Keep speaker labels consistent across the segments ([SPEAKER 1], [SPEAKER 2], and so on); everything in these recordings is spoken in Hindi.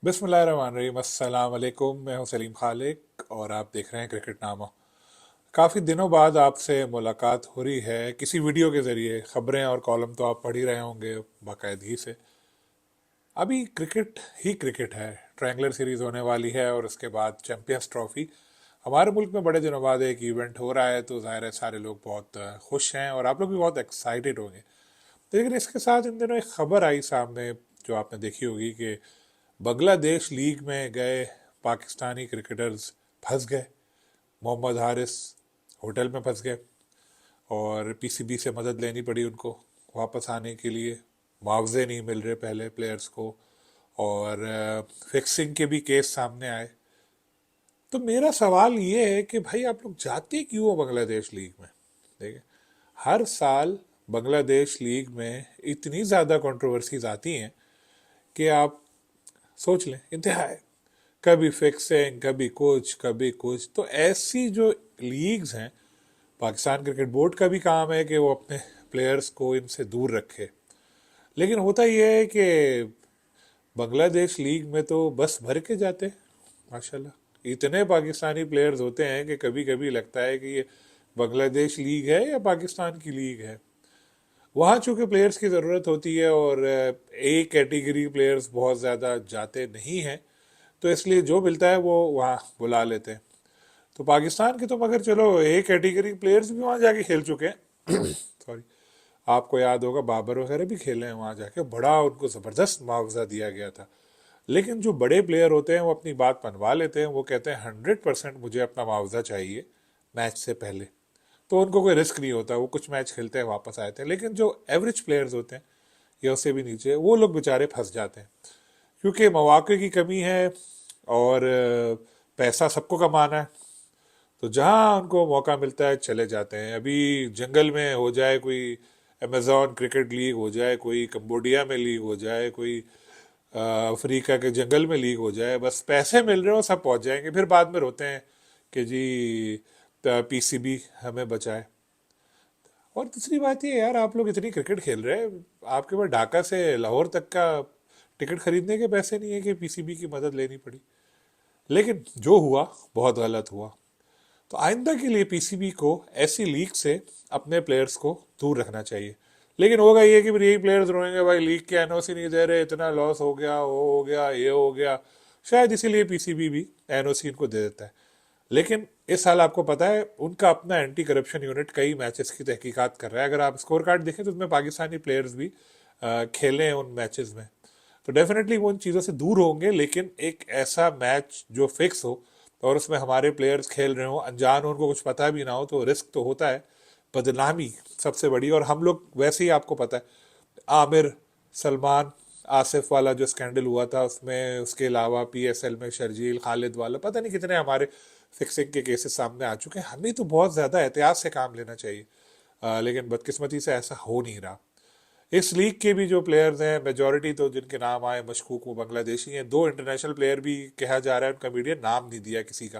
[SPEAKER 1] बिस्मिल्लाहिर्रहमानिर्रहीम। अस्सलाम वालेकुम। मैं हूं सलीम खालिक और आप देख रहे हैं क्रिकेट नामा। काफ़ी दिनों बाद आपसे मुलाकात हो रही है किसी वीडियो के ज़रिए। ख़बरें और कॉलम तो आप पढ़ ही रहे होंगे बाकायदगी से। अभी क्रिकेट ही क्रिकेट है। ट्रायंगुलर सीरीज़ होने वाली है और उसके बाद चैंपियंस ट्रॉफी। हमारे मुल्क में बड़े दिनों बाद एक इवेंट हो रहा है, तो ज़ाहिर है सारे लोग बहुत खुश हैं और आप लोग भी बहुत एक्साइटेड होंगे। लेकिन इसके साथ इन दिनों एक खबर आई सामने, जो आपने देखी होगी, कि बांग्लादेश लीग में गए पाकिस्तानी क्रिकेटर्स फंस गए। मोहम्मद हारिस होटल में फंस गए और पीसीबी से मदद लेनी पड़ी उनको वापस आने के लिए। मुआवजे नहीं मिल रहे पहले प्लेयर्स को, और फिक्सिंग के भी केस सामने आए। तो मेरा सवाल ये है कि भाई आप लोग जाते क्यों हो बांग्लादेश लीग में? देखिए, हर साल बांग्लादेश लीग में इतनी ज़्यादा कंट्रोवर्सीज आती हैं कि आप सोच लें, इंतहा है। कभी फिक्सिंग, कभी कुछ। तो ऐसी जो लीग्स हैं, पाकिस्तान क्रिकेट बोर्ड का भी काम है कि वो अपने प्लेयर्स को इनसे दूर रखे। लेकिन होता यह है कि बांग्लादेश लीग में तो बस भर के जाते हैं। माशाल्लाह इतने पाकिस्तानी प्लेयर्स होते हैं कि कभी कभी लगता है कि ये बांग्लादेश लीग है या पाकिस्तान की लीग है। वहाँ चूंकि प्लेयर्स की ज़रूरत होती है और ए कैटेगरी प्लेयर्स बहुत ज़्यादा जाते नहीं हैं, तो इसलिए जो मिलता है वो वहाँ बुला लेते हैं। तो पाकिस्तान के तो मगर चलो ए कैटेगरी प्लेयर्स भी वहाँ जाके खेल चुके हैं। सॉरी, आपको याद होगा बाबर वगैरह भी खेले हैं वहाँ जाके, बड़ा उनको ज़बरदस्त मुआवजा दिया गया था। लेकिन जो बड़े प्लेयर होते हैं वो अपनी बात मनवा लेते हैं। वो कहते हैं 100% मुझे अपना मुआवजा चाहिए मैच से पहले। तो उनको कोई रिस्क नहीं होता, वो कुछ मैच खेलते हैं वापस आते हैं। लेकिन जो एवरेज प्लेयर्स होते हैं या उससे भी नीचे, वो लोग बेचारे फंस जाते हैं, क्योंकि मौके की कमी है और पैसा सबको कमाना है। तो जहाँ उनको मौका मिलता है चले जाते हैं। अभी जंगल में हो जाए कोई अमेजोन क्रिकेट लीग हो जाए, कोई कंबोडिया में लीग हो जाए, कोई अफ्रीका के जंगल में लीग हो जाए, बस पैसे मिल रहे हो सब पहुंच जाएंगे। फिर बाद में रोते हैं कि जी पीसीबी हमें बचाए। और दूसरी बात ये यार, आप लोग इतनी क्रिकेट खेल रहे हैं, आपके पास ढाका से लाहौर तक का टिकट खरीदने के पैसे नहीं है कि पीसीबी की मदद लेनी पड़ी। लेकिन जो हुआ बहुत गलत हुआ। तो आइंदा के लिए पीसीबी को ऐसी लीग से अपने प्लेयर्स को दूर रखना चाहिए। लेकिन होगा ये कि फिर यही प्लेयर्स रोएंगे, भाई लीग के एनओसी नहीं दे रहे, इतना लॉस हो गया, वो हो गया, ये हो गया। शायद इसीलिए पीसीबी भी एनओसी इनको दे देता है। लेकिन इस साल आपको पता है उनका अपना एंटी करप्शन यूनिट कई मैचेस की तहकीकात कर रहा है। अगर आप स्कोर कार्ड देखें तो उसमें पाकिस्तानी प्लेयर्स भी खेले हैं उन मैचेस में। तो डेफिनेटली वो उन चीज़ों से दूर होंगे। लेकिन एक ऐसा मैच जो फिक्स हो और उसमें हमारे प्लेयर्स खेल रहे हो, अनजान हो, उनको कुछ पता भी ना हो, तो रिस्क तो होता है। बदनामी सबसे बड़ी। और हम लोग वैसे ही, आपको पता है आमिर, सलमान, आसिफ वाला जो स्कैंडल हुआ था उसमें, उसके अलावा पीएसएल में शर्जील, खालिद वाला, पता नहीं कितने हमारे फिक्सिंग के केसेस सामने आ चुके हैं। हमें तो बहुत ज़्यादा एहतियात से काम लेना चाहिए। लेकिन बदकिस्मती से ऐसा हो नहीं रहा। इस लीग के भी जो प्लेयर्स हैं, मेजोरिटी तो जिनके नाम आए मशकूक, वो बांग्लादेशी हैं। दो इंटरनेशनल प्लेयर भी कहा जा रहा है, उनका मीडिया नाम नहीं दिया किसी का।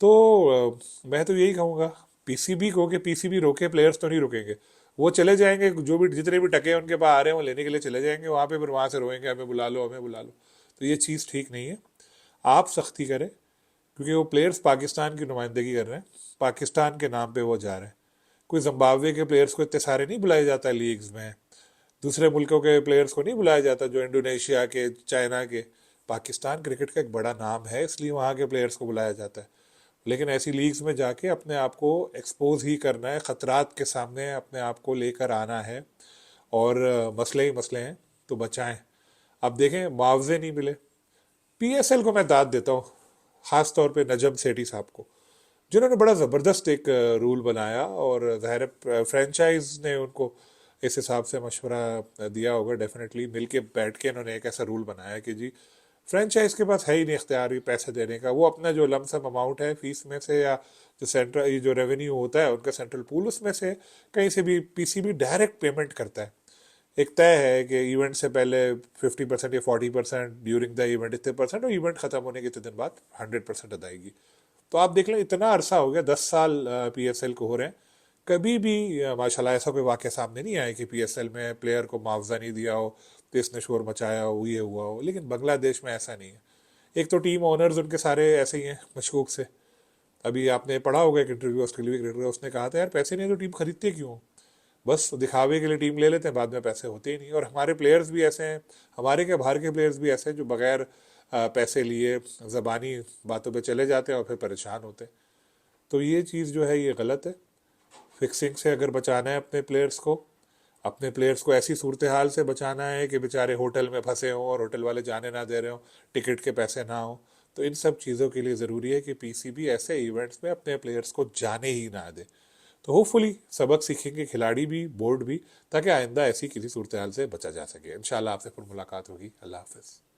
[SPEAKER 1] तो मैं तो यही कहूँगा पीसीबी को कि पीसीबी रोके, प्लेयर्स तो नहीं रुकेंगे। वो चले जाएंगे, जो भी जितने भी टके उनके पास आ रहे हैं वो लेने के लिए चले जाएंगे वहाँ पे, फिर वहाँ से रोएंगे हमें बुला लो, हमें बुला लो। तो ये चीज़ ठीक नहीं है। आप सख्ती करें, क्योंकि वो प्लेयर्स पाकिस्तान की नुमाइंदगी कर रहे हैं, पाकिस्तान के नाम पे वो जा रहे हैं। कोई जिम्बाब्वे के प्लेयर्स को इतने सारे नहीं बुलाया जाता लीग्स में, दूसरे मुल्कों के प्लेयर्स को नहीं बुलाया जाता, जो इंडोनेशिया के, चाइना के। पाकिस्तान क्रिकेट का एक बड़ा नाम है, इसलिए वहाँ के प्लेयर्स को बुलाया जाता है। लेकिन ऐसी लीग्स में जाके अपने आप को एक्सपोज ही करना है, ख़तरात के सामने अपने आप को लेकर आना है। और मसले ही मसले हैं, तो बचाएं। अब देखें मुआवजे नहीं मिले। पीएसएल को मैं दाद देता हूँ, ख़ास तौर पे नजम सेठी साहब को, जिन्होंने बड़ा ज़बरदस्त एक रूल बनाया। और ज़ाहिर फ्रेंचाइज ने उनको इस हिसाब से मशवरा दिया होगा, डेफिनेटली मिल के बैठ के इन्होंने एक ऐसा रूल बनाया कि जी फ्रेंचाइज के पास है ही नहीं इख्तियार पैसे देने का। वो अपना जो लमसम अमाउंट है फीस में से, या जो सेंट्रल, ये जो रेवेन्यू होता है उनका सेंट्रल पूल, उसमें से कहीं से भी पीसीबी डायरेक्ट पेमेंट करता है। एक तय है कि इवेंट से पहले 50% या 40%, ड्यूरिंग द इवेंट इतने परसेंट, और इवेंट ख़त्म होने के इतने दिन बाद 100% अदायगी। तो आप देख लें, इतना अरसा हो गया, 10 साल पीएसएल को हो रहे हैं। कभी भी माशाल्लाह ऐसा कोई वाक़या सामने नहीं आया कि पीएसएल में प्लेयर को मुआवजा नहीं दिया हो, तो इसने शोर मचाया हो, ये हुआ हो, लेकिन बांग्लादेश में ऐसा नहीं है। एक तो टीम ओनर्स उनके सारे ऐसे ही हैं मशकूक से। अभी आपने पढ़ा होगा एक इंटरव्यू ऑस्ट्रेलिया क्रिकेटर का, उसने कहा था यार पैसे नहीं तो टीम खरीदते क्यों हो? बस दिखावे के लिए टीम ले लेते हैं, बाद में पैसे होते ही नहीं। और हमारे प्लेयर्स भी ऐसे हैं, हमारे के बाहर के प्लेयर्स भी ऐसे हैं जो बगैर पैसे लिए ज़बानी बातों पे चले जाते हैं और फिर परेशान होते हैं। तो ये चीज़ जो है ये गलत है। फिक्सिंग से अगर बचाना है अपने प्लेयर्स को ऐसी सूरत हाल से बचाना है कि बेचारे होटल में फंसे हों और होटल वाले जाने ना दे रहे हों, टिकट के पैसे ना हो, तो इन सब चीज़ों के लिए ज़रूरी है कि पीसीबी ऐसे इवेंट्स में अपने प्लेयर्स को जाने ही ना दे। तो होपफुली सबक सीखेंगे खिलाड़ी भी, बोर्ड भी, ताकि आइंदा ऐसी किसी सूरत हाल से बचा जा सके। इंशाल्लाह आपसे फिर मुलाकात होगी। अल्लाह हाफिज़।